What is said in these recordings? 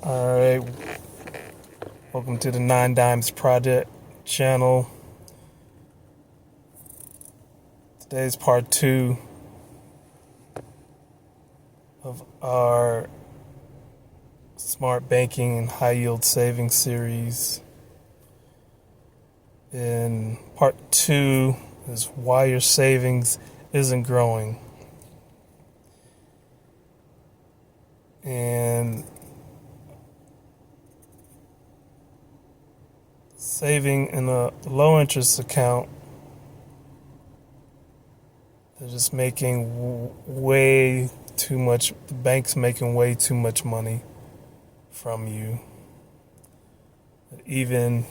Alright, welcome to the 9 Dimes Project channel. Today's part 2 of our smart banking and high yield savings series. And part 2 is why your savings isn't growing. And saving in a low interest account, they're just making way too much. The bank's making way too much money from you. Even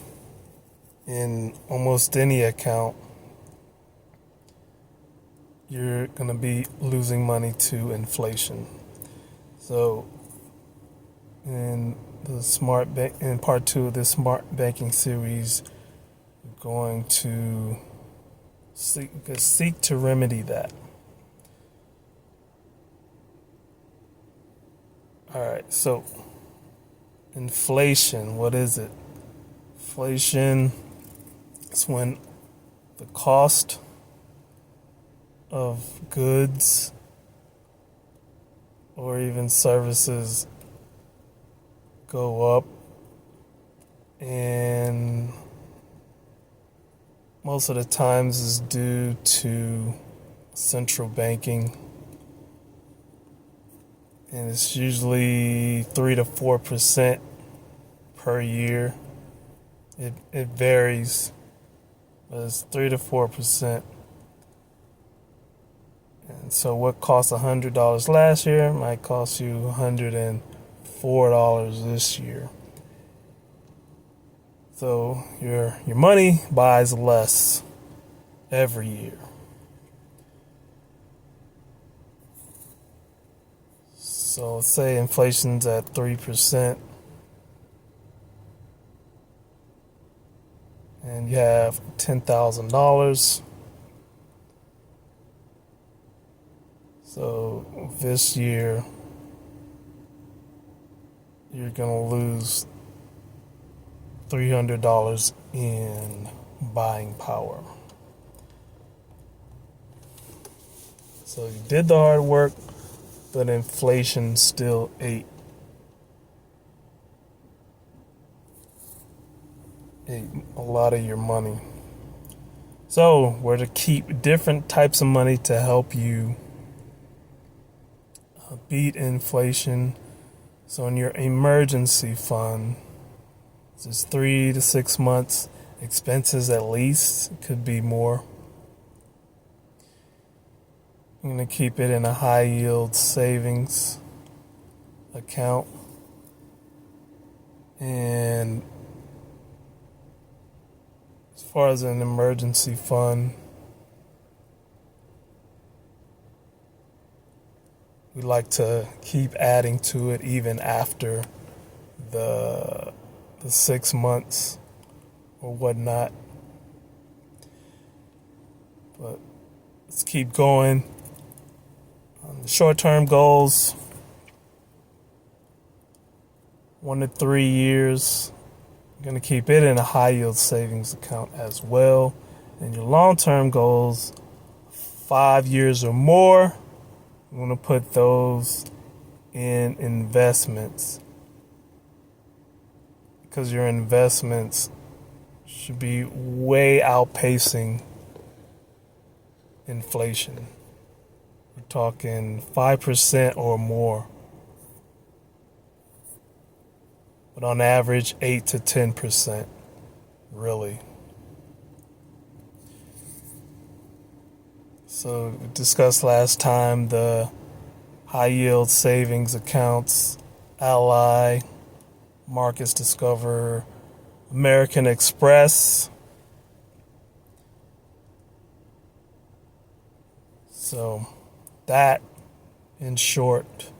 in almost any account, you're going to be losing money to inflation. So in part 2 of this smart banking series, we're going to seek to remedy that. Alright, so inflation, what is it? Inflation is when the cost of goods or even services go up, and most of the times is due to central banking, and it's usually 3 to 4% per year. It varies, but it's 3 to 4%. And so what cost $100 last year might cost you $104 this year. So your money buys less every year. So let's say inflation's at 3%, and you have $10,000. So this year, you're going to lose $300 in buying power. So you did the hard work, but inflation still ate a lot of your money. So where to keep different types of money to help you beat inflation. So in your emergency fund, it's 3 to 6 months expenses at least. It could be more. I'm going to keep it in a high yield savings account. And as far as an emergency fund, we like to keep adding to it even after the 6 months or whatnot. But let's keep going. The short-term goals, 1 to 3 years. I'm going to keep it in a high-yield savings account as well. And your long-term goals, 5 years or more, I'm going to put those in investments, because your investments should be way outpacing inflation. We're talking 5% or more, but on average 8 to 10%, really. So we discussed last time the high yield savings accounts: Ally, Marcus Discover, American Express. So that, in short,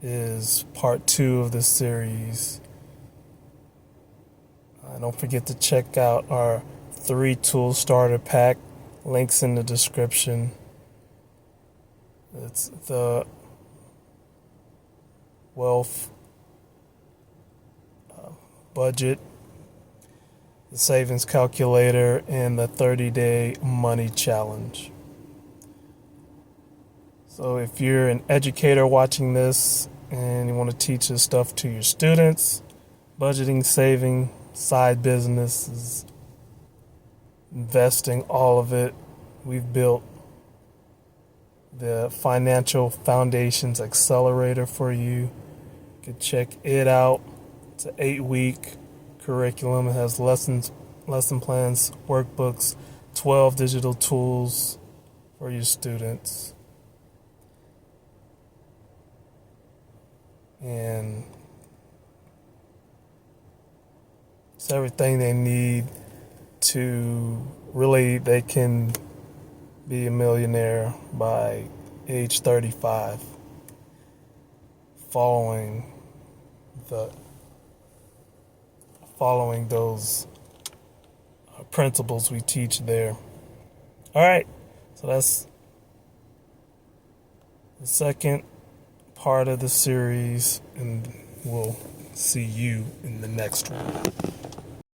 is part 2 of this series. Don't forget to check out our 3-tool starter pack. Links in the description. It's the wealth budget, the savings calculator, and the 30-day money challenge. So if you're an educator watching this and you want to teach this stuff to your students, budgeting, saving, side businesses, investing, all of it, we've built the Financial Foundations Accelerator for you. You can check it out. It's an 8-week curriculum. It has lesson plans, workbooks, 12 digital tools for your students. And it's everything they need to really, they can be a millionaire by age 35, following those principles we teach there. All right, so that's the second part of the series, and we'll see you in the next one.